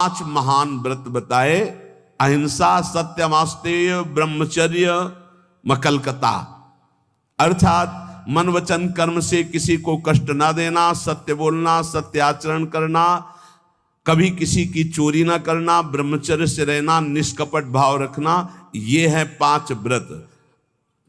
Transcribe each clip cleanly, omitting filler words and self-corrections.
5 महान व्रत बताए। अहिंसा, सत्यमास्तेय, ब्रह्मचर्य, मकलकता, अर्थात मन वचन कर्म से किसी को कष्ट ना देना, सत्य बोलना, सत्य आचरण करना, कभी किसी की चोरी ना करना, ब्रह्मचर्य से रहना, निष्कपट भाव रखना। ये है 5 व्रत।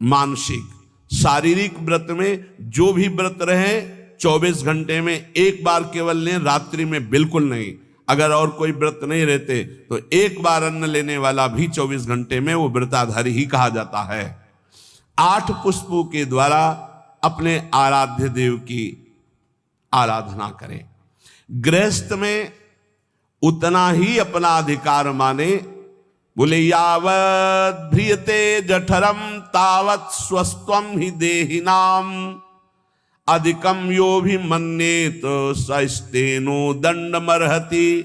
मानसिक। शारीरिक व्रत में जो भी व्रत रहे 24 घंटे में एक बार केवल लें, रात्रि में बिल्कुल नहीं। अगर और कोई व्रत नहीं रहते तो एक बार अन्न लेने वाला भी 24 घंटे में वो व्रताधारी ही कहा जाता है। 8 पुष्पों के द्वारा अपने आराध्य देव की आराधना करें। गृहस्थ में उतना ही अपना अधिकार माने। बोले यावत् ध्रियते जठरम तावत् स्वस्त्वम ही देहिनाम अधिकम यो भी मन्येत सस्तेनो दंडमर्हति।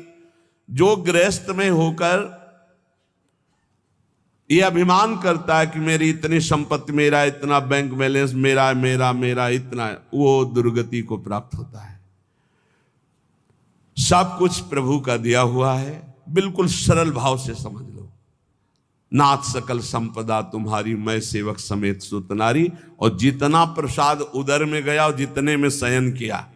जो गृहस्थ में होकर ये अभिमान करता है कि मेरी इतनी संपत्ति, मेरा इतना बैंक बैलेंस, मेरा मेरा मेरा इतना, वो दुर्गति को प्राप्त होता है। सब कुछ प्रभु का दिया हुआ है। बिल्कुल सरल भाव से समझ लो। नाथ सकल संपदा तुम्हारी, मैं सेवक समेत सुत नारी। और जितना प्रसाद उदर में गया और जितने में शयन किया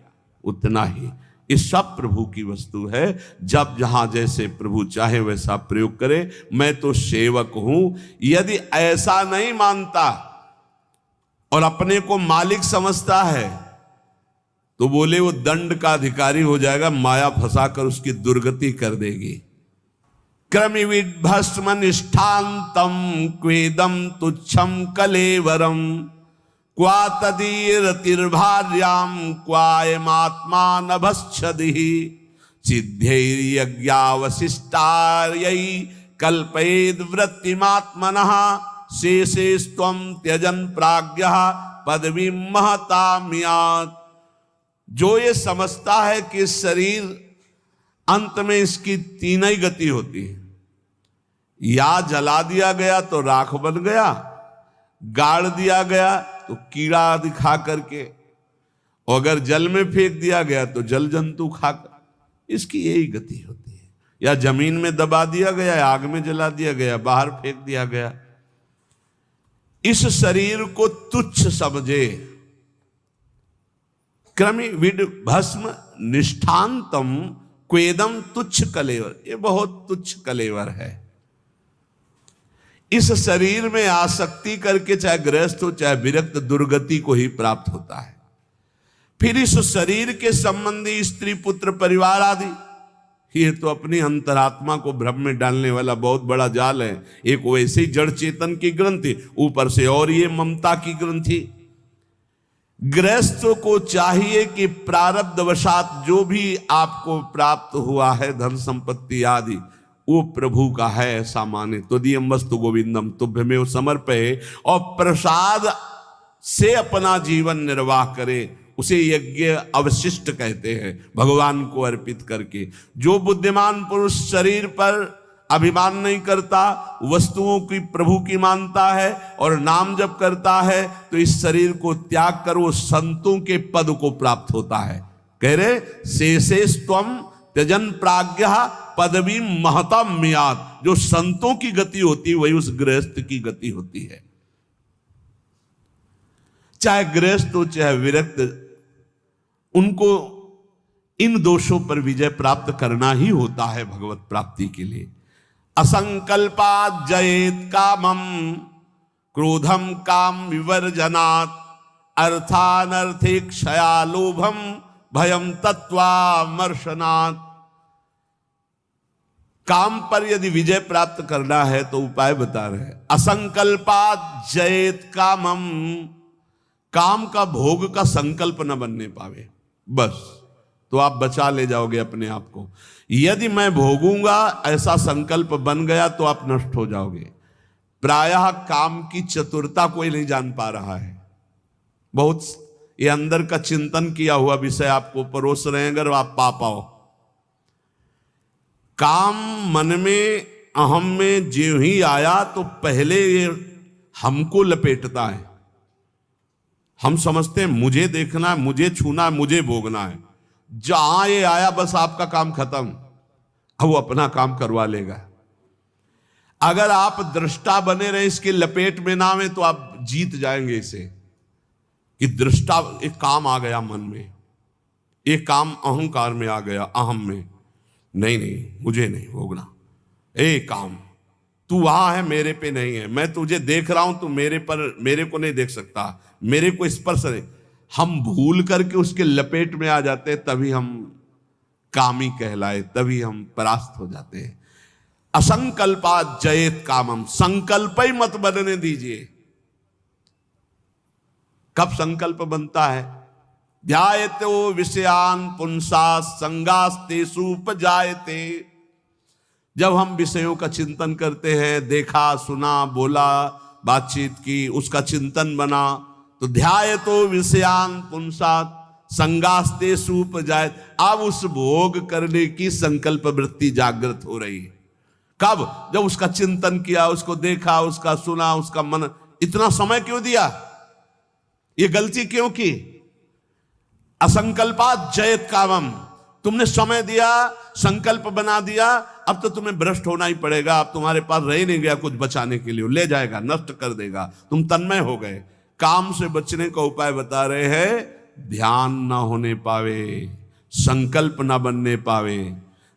उतना ही। ये सब प्रभु की वस्तु है। जब जहां जैसे प्रभु चाहे वैसा प्रयोग करे। मैं तो सेवक हूं। यदि ऐसा नहीं मानता और अपने को मालिक समझता है तो बोले वो दंड का अधिकारी हो जाएगा, माया फंसाकर उसकी दुर्गति कर देगी। क्रमिविद भस्म निष्ठांतम क्वेदम तुच्छम कलेवरम क्वा तदीरतिर्भार्याम क्वायमात्मा नभश्छदिः सिद्धैर्यज्ञावशिष्टार्यै कल्पयेद् वृत्तिमात्मनः शेषेस्त्वं त्यजन् प्राज्ञः पदवीं महतामियात्। जो ये समझता है कि शरीर अंत में इसकी 3 ही गति होती है। या जला दिया गया तो राख बन गया, गाड़ दिया गया तो कीड़ा दिखा करके, और अगर जल में फेंक दिया गया तो जल जंतु खाकर। इसकी यही गति होती है। या जमीन में दबा दिया गया, आग में जला दिया गया, बाहर फेंक दिया गया। इस शरीर को तुच्छ समझे। क्रमि विड भस्म निष्ठांतम क्वेदम तुच्छ कलेवर। ये बहुत तुच्छ कलेवर है। इस शरीर में आसक्ति करके चाहे गृहस्थ हो चाहे विरक्त, दुर्गति को ही प्राप्त होता है। फिर इस शरीर के संबंधी स्त्री पुत्र परिवार आदि, ये तो अपनी अंतरात्मा को भ्रम में डालने वाला बहुत बड़ा जाल है। एक वैसे ही जड़ चेतन की ग्रंथि, ऊपर से और ये ममता की ग्रंथि। गृहस्थ को चाहिए कि प्रारब्धवशात जो भी आपको प्राप्त हुआ है, धन संपत्ति आदि, वो प्रभु का है ऐसा माने। त्वदीयं वस्तु गोविंदम तुभ्यमेव समर्पये। और प्रसाद से अपना जीवन निर्वाह करे। उसे यज्ञ अवशिष्ट कहते हैं, भगवान को अर्पित करके। जो बुद्धिमान पुरुष शरीर पर अभिमान नहीं करता, वस्तुओं की प्रभु की मानता है और नाम जप करता है, तो इस शरीर को त्याग कर वो संतों के पद को प्राप्त होता है। कह रहे शेषेस्त्वं त्यजन प्राज्ञः पदवी महताम्यात्। जो संतों की गति होती है वही उस गृहस्थ की गति होती है। चाहे गृहस्थ हो चाहे विरक्त, उनको इन दोषों पर विजय प्राप्त करना ही होता है भगवत प्राप्ति के लिए। असंकल्पात् जयेत कामम क्रोधम काम विवर्जनात् अर्थानर्थे क्षया लोभम भयम तत्वामर्शनात्। काम पर यदि विजय प्राप्त करना है तो उपाय बता रहे हैं। असंकल्पात् जयेत कामम, काम का भोग का संकल्प न बनने पावे, बस तो आप बचा ले जाओगे अपने आप को। यदि मैं भोगूंगा ऐसा संकल्प बन गया तो आप नष्ट हो जाओगे। प्रायः काम की चतुरता कोई नहीं जान पा रहा है। बहुत ये अंदर का चिंतन किया हुआ विषय आपको परोस रहे हैं, अगर आप पा पाओ। काम मन में अहम में जो ही आया तो पहले ये हमको लपेटता है। हम समझते हैं मुझे देखना है, मुझे छूना है, मुझे भोगना है। जहां ये आया बस आपका काम खत्म। वो अपना काम करवा लेगा। अगर आप दृष्टा बने रहे, इसके लपेट में ना आवे, तो आप जीत जाएंगे इसे कि दृष्टा एक काम आ गया मन में, एक काम अहंकार में आ गया, अहम में, नहीं नहीं मुझे नहीं भोगना, काम तू वहां है, मेरे पे नहीं है, मैं तुझे देख रहा हूं, तू मेरे को नहीं देख सकता, मेरे को स्पर्श नहीं। हम भूल करके उसके लपेट में आ जाते हैं, तभी हम कामी कहलाए, तभी हम परास्त हो जाते हैं। असंकल्पात जयेत कामम, संकल्प ही मत बनने दीजिए। कब संकल्प बनता है? ध्यायतो विषयान पुंसा संगास्तेषु उपजायते। जब हम विषयों का चिंतन करते हैं, देखा सुना बोला बातचीत की, उसका चिंतन बना, तो ध्यायतो विषयान पुंसा संगास्तेषु उपजायते। अब उस भोग करने की संकल्प वृत्ति जागृत हो रही है। कब? जब उसका चिंतन किया, उसको देखा, उसका सुना, उसका मन। इतना समय क्यों दिया? ये गलती क्यों की? असंकल्पात जयत कामम। तुमने समय दिया, संकल्प बना दिया, अब तो तुम्हें भ्रष्ट होना ही पड़ेगा। अब तुम्हारे पास रह नहीं गया कुछ बचाने के लिए, ले जाएगा, नष्ट कर देगा, तुम तन्मय हो गए। काम से बचने का उपाय बता रहे हैं, ध्यान ना होने पावे, संकल्प ना बनने पावे।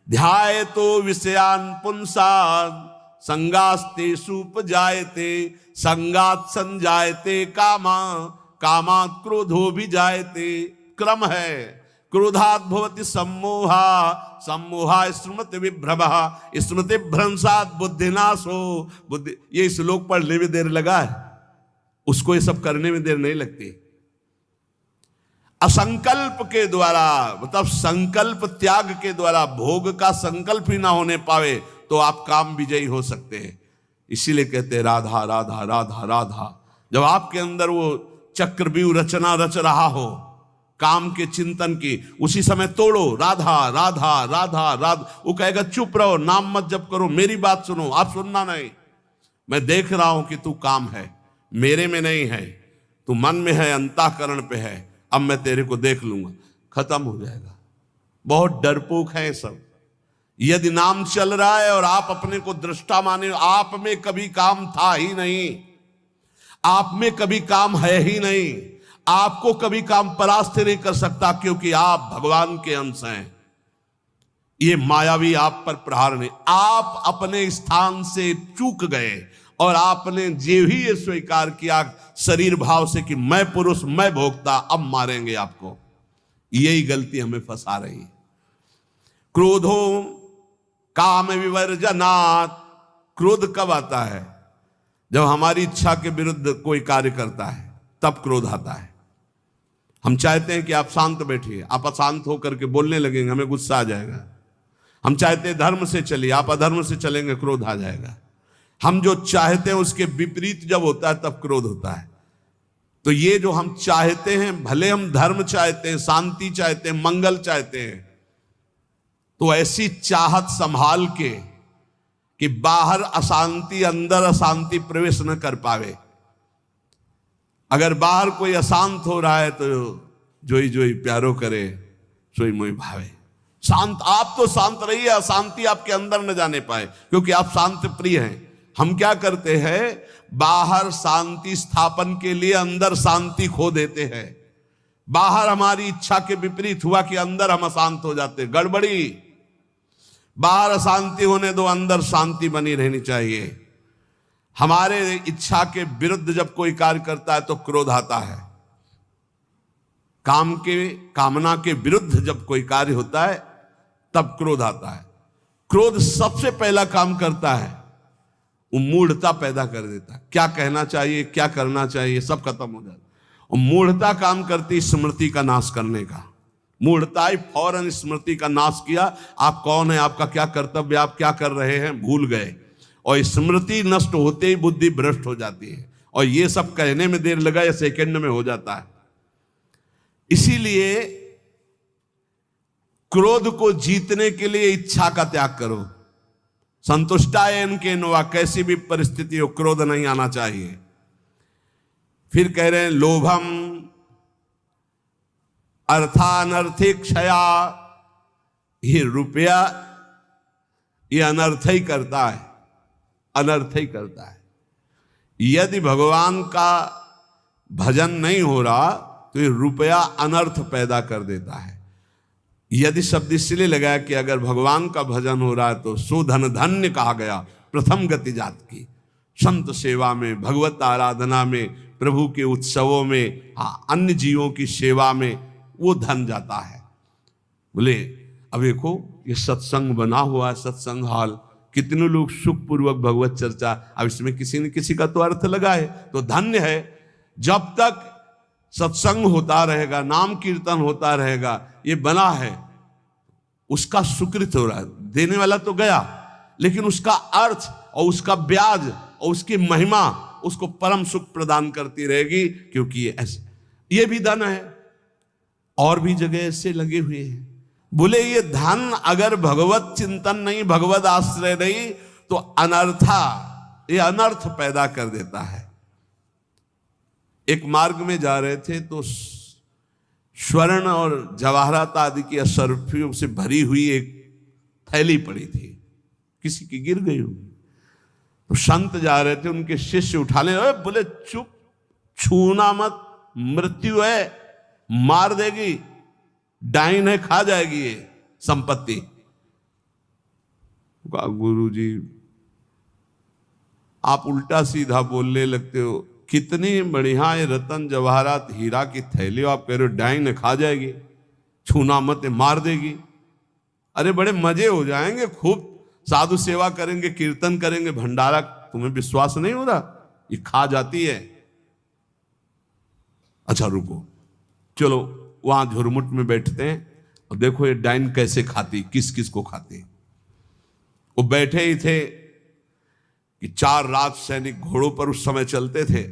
ध्यायतो विषयान पुंसान संगास्तेषु उपजायते, संगात संजायते कामा, कामात् क्रोधो भी जायते। क्रम है, क्रोधात् भवति सम्मोहा, सम्मोहा स्मृति विभ्रमः, स्मृति भ्रंशात् बुद्धिनाशो। बुद्धि, ये श्लोक पढ़ने में देर लगा है, उसको ये सब करने में देर नहीं लगती। असंकल्प के द्वारा, मतलब संकल्प त्याग के द्वारा, भोग का संकल्प ही ना होने पावे तो आप काम विजयी हो सकते हैं। इसीलिए कहते हैं राधा राधा राधा राधा। जब आपके अंदर वो चक्रव्यूह रचना रच रहा हो काम के चिंतन की, उसी समय तोड़ो, राधा राधा राधा राधा। वो कहेगा चुप रहो, नाम मत जप करो, मेरी बात सुनो। आप सुनना नहीं, मैं देख रहा हूं कि तू काम है, मेरे में नहीं है, तू मन में है, अंतःकरण पे है, अब मैं तेरे को देख लूंगा। खत्म हो जाएगा। बहुत डरपोक है सब। यदि नाम चल रहा है और आप अपने को दृष्टा माने, आप में कभी काम था ही नहीं, आप में कभी काम है ही नहीं, आपको कभी काम परास्त नहीं कर सकता, क्योंकि आप भगवान के अंश हैं। ये मायावी आप पर प्रहार नहीं, आप अपने स्थान से चूक गए और आपने जो ही ये स्वीकार किया शरीर भाव से कि मैं पुरुष, मैं भोक्ता, अब मारेंगे आपको। यही गलती हमें फंसा रही है। क्रोधो काम विवर्जनात्। क्रोध कब आता है? जब हमारी इच्छा के विरुद्ध कोई कार्य करता है, तब क्रोध आता है। हम चाहते हैं कि आप शांत बैठिए, आप अशांत होकर के बोलने लगेंगे, हमें गुस्सा आ जाएगा। हम चाहते हैं धर्म से चलिए, आप अधर्म से चलेंगे, क्रोध आ जाएगा। हम जो चाहते हैं उसके विपरीत जब होता है तब क्रोध होता है। तो ये जो हम चाहते हैं, भले हम धर्म चाहते हैं, शांति चाहते हैं, मंगल चाहते हैं, तो ऐसी चाहत संभाल के कि बाहर अशांति, अंदर अशांति प्रवेश न कर पावे। अगर बाहर कोई अशांत हो रहा है तो जोई जोई प्यारो करे, सोई मोई भावे। शांत, आप तो शांत रहिए, अशांति आपके अंदर न जाने पाए, क्योंकि आप शांति प्रिय हैं। हम क्या करते हैं, बाहर शांति स्थापन के लिए अंदर शांति खो देते हैं। बाहर हमारी इच्छा के विपरीत हुआ कि अंदर हम अशांत हो जाते, गड़बड़ी। बाहर अशांति होने दो, अंदर शांति बनी रहनी चाहिए। हमारे इच्छा के विरुद्ध जब कोई कार्य करता है तो क्रोध आता है। कामना के विरुद्ध जब कोई कार्य होता है तब क्रोध आता है। क्रोध सबसे पहला काम करता है, वो मूढ़ता पैदा कर देता है। क्या कहना चाहिए, क्या करना चाहिए, सब खत्म हो जाता है। और मूढ़ता काम करती स्मृति का नाश करने का। मूढ़ता ही फौरन स्मृति का नाश किया। आप कौन है, आपका क्या कर्तव्य, आप क्या कर रहे हैं, भूल गए। और स्मृति नष्ट होते ही बुद्धि भ्रष्ट हो जाती है। और ये सब कहने में देर लगा या सेकंड में हो जाता है। इसीलिए क्रोध को जीतने के लिए इच्छा का त्याग करो। संतुष्टायन के नवा, कैसी भी परिस्थिति हो क्रोध नहीं आना चाहिए। फिर कह रहे हैं लोभम अर्थानर्थिक क्षया। ये रुपया ये अनर्थ ही करता है, अनर्थ ही करता है। यदि भगवान का भजन नहीं हो रहा तो ये रुपया अनर्थ पैदा कर देता है। यदि शब्द इसलिए लगाया कि अगर भगवान का भजन हो रहा है तो सो धन धन्य कहा गया, प्रथम गति जात की। संत सेवा में, भगवत आराधना में, प्रभु के उत्सवों में, अन्य जीवों की सेवा में वो धन जाता है। बोले अब देखो ये सत्संग बना हुआ है, सत्संग हॉल, कितने लोग सुखपूर्वक भगवत चर्चा, अब इसमें किसी न किसी का तो अर्थ लगा है, तो धन्य है। जब तक सत्संग होता रहेगा, नाम कीर्तन होता रहेगा, ये बना है, उसका सुकृत हो रहा है। देने वाला तो गया, लेकिन उसका अर्थ और उसका ब्याज और उसकी महिमा उसको परम सुख प्रदान करती रहेगी, क्योंकि ये ऐसे, ये भी धन है। और भी जगह ऐसे लगे हुए हैं। बोले ये धन अगर भगवत चिंतन नहीं, भगवत आश्रय नहीं, तो अनर्था, ये अनर्थ पैदा कर देता है। एक मार्ग में जा रहे थे तो स्वर्ण और जवाहरात आदि की असरफियों से भरी हुई एक थैली पड़ी थी, किसी की गिर गई होगी। तो संत जा रहे थे, उनके शिष्य उठा ले, बोले चुप, छूना मत, मृत्यु है, मार देगी, डाइन है, खा जाएगी ये संपत्ति। गुरु जी आप उल्टा सीधा बोलने लगते हो, कितनी बढ़िया ये रतन जवाहरात हीरा की थैली, आप कह रहे हो डाइन खा जाएगी, छूना मत, मार देगी। अरे बड़े मजे हो जाएंगे, खूब साधु सेवा करेंगे, कीर्तन करेंगे, भंडारा, तुम्हें विश्वास नहीं हो रहा, ये खा जाती है। अच्छा रुको, चलो वहां झुरमुट में बैठते हैं और देखो ये डाइन कैसे खाती, किस किस को खाती। वो बैठे ही थे कि 4 राज सैनिक घोड़ों पर उस समय चलते थे,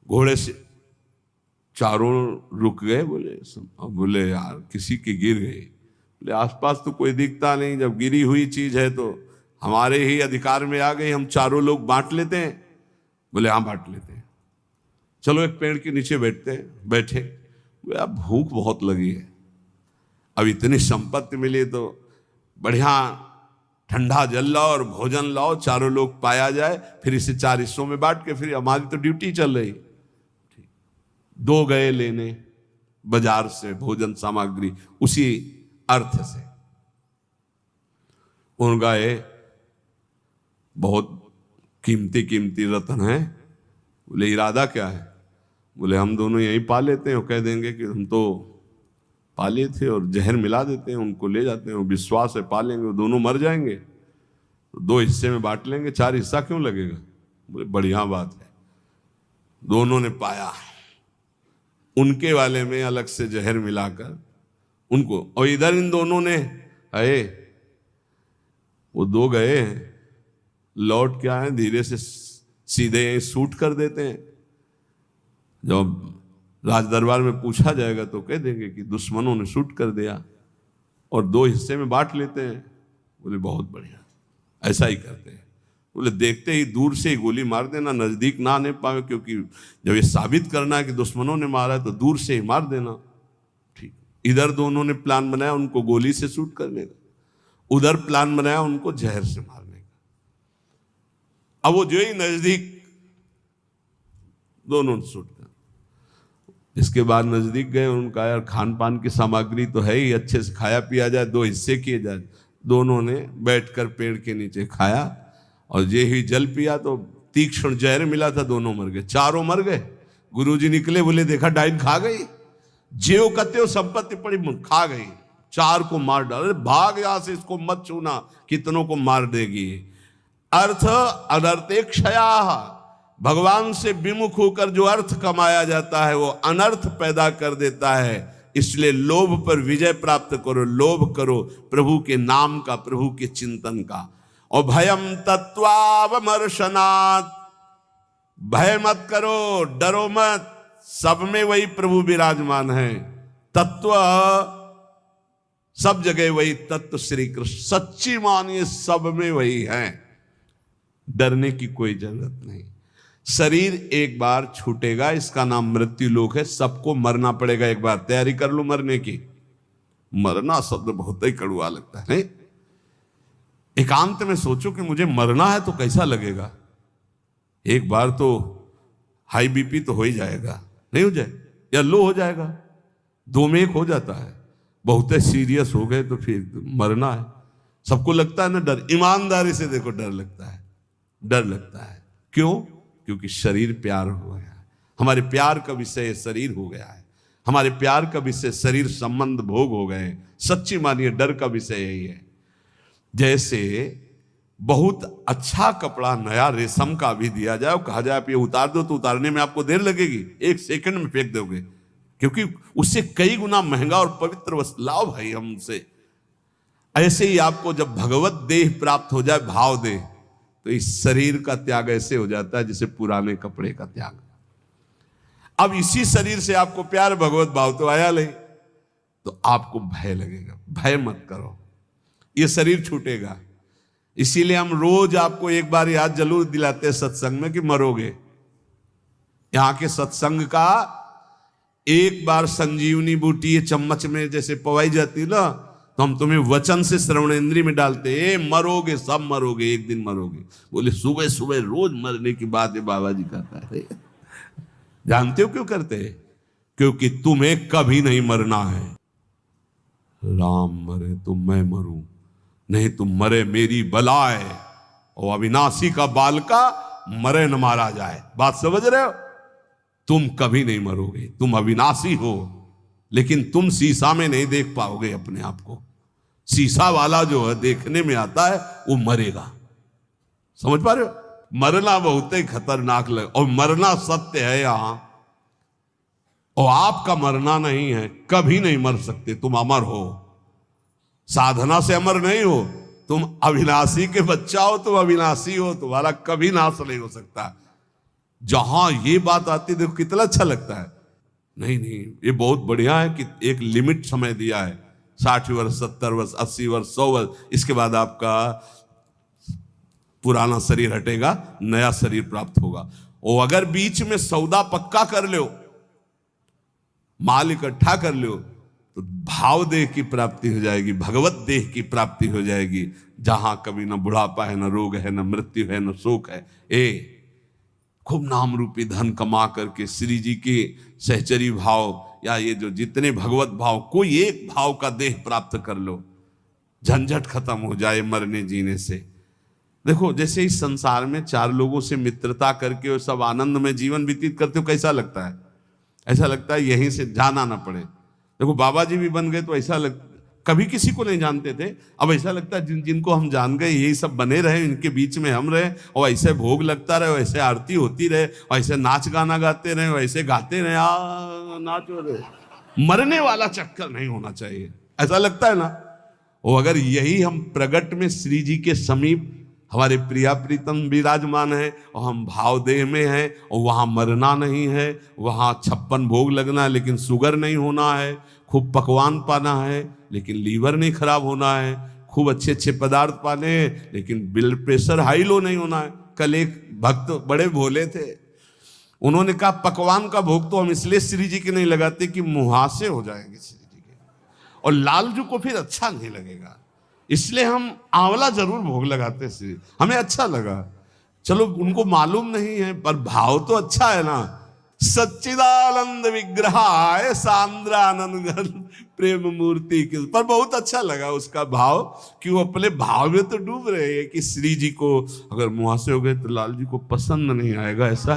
घोड़े से चारों रुक गए। बोले यार किसी की गिर गई। बोले आसपास तो कोई दिखता नहीं, जब गिरी हुई चीज है तो हमारे ही अधिकार में आ गई, हम चारों लोग बांट लेते हैं। बोले हाँ बांट लेते हैं, चलो एक पेड़ के नीचे बैठते हैं। बैठे, बोले भूख बहुत लगी है, अब इतनी संपत्ति मिली तो बढ़िया ठंडा जल लाओ और भोजन लाओ, चारों लोग पाया जाए, फिर इसे 4 हिस्सों में बांट के, फिर हमारी तो ड्यूटी चल रही। 2 गए लेने बाजार से भोजन सामग्री, उसी अर्थ से। उन गए, बहुत कीमती कीमती रत्न है। बोले इरादा क्या है? बोले हम दोनों यहीं पा लेते हैं, और कह देंगे कि हम तो पाले थे और जहर मिला देते हैं, उनको ले जाते हैं, विश्वास है पालेंगे, वो दोनों मर जाएंगे, तो 2 हिस्से में बांट लेंगे, 4 हिस्सा क्यों लगेगा? बोले बढ़िया बात है। दोनों ने पाया, उनके वाले में अलग से जहर मिलाकर उनको, और इधर इन दोनों ने आए, वो 2 गए, लौट के आए, धीरे से सीधे शूट कर देते हैं। जब राज दरबार में पूछा जाएगा तो कह देंगे कि दुश्मनों ने शूट कर दिया, और 2 हिस्से में बांट लेते हैं। बोले बहुत बढ़िया, ऐसा ही करते हैं। बोले देखते ही दूर से ही गोली मार देना, नजदीक ना आने पाए, क्योंकि जब ये साबित करना है कि दुश्मनों ने मारा है तो दूर से ही मार देना। ठीक, इधर दोनों ने प्लान बनाया उनको गोली से शूट करने का, उधर प्लान बनाया उनको जहर से मारने का। अब वो जो ही नजदीक, दोनों ने शूट कर, इसके बाद नजदीक गए, उनका यार खान पान की सामग्री तो है ही, अच्छे से खाया पिया जाए, 2 हिस्से किए जाए। दोनों ने बैठकर पेड़ के नीचे खाया, और ये ही जल पिया तो तीक्ष्ण जहर मिला था, दोनों मर गए, चारों मर गए। गुरुजी निकले, बोले देखा डाइन खा गई, जेव कते हो संपत्ति पड़ी, खा गई, 4 को मार डाले, भाग यहां से, इसको मत छूना, कितनों को मार देगी। अर्थ अनर्थे क्षया, भगवान से विमुख होकर जो अर्थ कमाया जाता है वो अनर्थ पैदा कर देता है। इसलिए लोभ पर विजय प्राप्त करो, लोभ करो प्रभु के नाम का, प्रभु के चिंतन का। और भयम तत्वावमर्शनात्, भय मत करो, डरो मत, सब में वही प्रभु विराजमान है। तत्व सब जगह वही तत्व श्री कृष्ण, सच्ची मानिए सब में वही है, डरने की कोई जरूरत नहीं। शरीर एक बार छूटेगा, इसका नाम मृत्यु लोक है, सबको मरना पड़ेगा एक बार, तैयारी कर लो मरने की। मरना शब्द बहुत ही कड़वा लगता है, नहीं? एकांत में सोचो कि मुझे मरना है तो कैसा लगेगा। एक बार तो हाई बीपी तो हो ही जाएगा, नहीं हो जाए, या लो हो जाएगा, 2 में 1 हो जाता है। बहुत सीरियस हो गए तो फिर मरना है। सबको लगता है ना डर, ईमानदारी से देखो डर लगता है, डर लगता है। क्यों? क्योंकि शरीर प्यार हो गया है, हमारे प्यार का विषय शरीर हो गया है, हमारे प्यार का विषय शरीर संबंध भोग हो गए। सच्ची मानिए डर का विषय यही है। जैसे बहुत अच्छा कपड़ा नया रेशम का भी दिया जाए और कहा जाए आप ये उतार दो, तो उतारने में आपको देर लगेगी, 1 सेकंड में फेंक दोगे, क्योंकि उससे कई गुना महंगा और पवित्र वस्त्र लाओ भाई हमसे। ऐसे ही आपको जब भगवत देह प्राप्त हो जाए, भाव देह, तो इस शरीर का त्याग ऐसे हो जाता है जैसे पुराने कपड़े का त्याग। अब इसी शरीर से आपको प्यार भगवत भाव तो आया नहीं, तो आपको भय लगेगा। भय मत करो, ये शरीर छूटेगा। इसीलिए हम रोज आपको एक बार याद जरूर दिलाते हैं सत्संग में कि मरोगे। यहां के सत्संग का एक बार संजीवनी बूटी ये चम्मच में जैसे पवाई जाती है ना, तो हम तुम्हें वचन से श्रवणेंद्रिय में डालते, ए मरोगे, सब मरोगे, एक दिन मरोगे। बोले सुबह सुबह रोज मरने की बात है बाबा जी कहता है। जानते हो क्यों करते हैं? क्योंकि तुम्हें कभी नहीं मरना है। राम मरे तो मैं मरूं, नहीं तुम मरे मेरी बलाए, और अविनाशी का बालका मरे न मारा जाए। बात समझ रहे हो? तुम कभी नहीं मरोगे, तुम अविनाशी हो, लेकिन तुम शीशा में नहीं देख पाओगे अपने आप को। शीशा वाला जो है देखने में आता है वो मरेगा। समझ पा रहे हो? मरना बहुत ही खतरनाक लगे, और मरना सत्य है यहां, और आपका मरना नहीं है। कभी नहीं मर सकते, तुम अमर हो। साधना से अमर नहीं हो, तुम अविनाशी के बच्चा हो, तुम अविनाशी हो, तुम्हारा कभी नाश नहीं हो सकता। जहां ये बात आती देखो कितना अच्छा लगता है। नहीं नहीं, ये बहुत बढ़िया है कि एक लिमिट समय दिया है, 60 वर्ष, 70 वर्ष, 80 वर्ष, 100 वर्ष, इसके बाद आपका पुराना शरीर हटेगा, नया शरीर प्राप्त होगा। और अगर बीच में सौदा पक्का कर लो, माल इकट्ठा कर लो, तो भाव देह की प्राप्ति हो जाएगी, भगवत देह की प्राप्ति हो जाएगी, जहां कभी न बुढ़ापा है, न रोग है, न मृत्यु है, न शोक है। खूब नाम रूपी धन कमा करके श्री जी के सहचरी भाव या ये जो जितने भगवत भाव, कोई एक भाव का देह प्राप्त कर लो, झंझट खत्म हो जाए मरने जीने से। देखो जैसे इस संसार में 4 लोगों से मित्रता करके और सब आनंद में जीवन व्यतीत करते हो, कैसा लगता है? ऐसा लगता है यहीं से जाना ना पड़े। देखो बाबा जी भी बन गए तो ऐसा कभी किसी को नहीं जानते थे, अब ऐसा लगता है जिनको हम जान गए यही सब बने रहे, इनके बीच में हम रहे, और ऐसे भोग लगता रहे, ऐसे आरती होती रहे, और ऐसे नाच गाना गाते रहे, ऐसे गाते रहे, नाचो रहे। मरने वाला चक्कर नहीं होना चाहिए, ऐसा लगता है ना। और अगर यही हम प्रगट में श्री जी के समीप हमारे प्रिया प्रीतम विराजमान है, और हम भाव देह में हैं, और वहां मरना नहीं है, वहां 56 भोग लगना है लेकिन शुगर नहीं होना है, खूब पकवान पाना है लेकिन लीवर नहीं खराब होना है, खूब अच्छे अच्छे पदार्थ पाने हैं लेकिन ब्लड प्रेशर हाई लो नहीं होना है। कल एक भक्त बड़े भोले थे, उन्होंने कहा पकवान का भोग तो हम इसलिए श्री जी के नहीं लगाते कि मुहासे हो जाएंगे श्री जी के, और लालजू को फिर अच्छा नहीं लगेगा, इसलिए हम आंवला जरूर भोग लगाते श्री, हमें अच्छा लगा। चलो उनको मालूम नहीं है पर भाव तो अच्छा है ना। सच्चिदानंद विग्रहाय सांद्रानंद प्रेम मूर्ति के, पर बहुत अच्छा लगा उसका भाव कि वो अपने भाव में तो डूब रहे हैं कि श्री जी को अगर मुहासे हो गए तो लाल जी को पसंद नहीं आएगा, ऐसा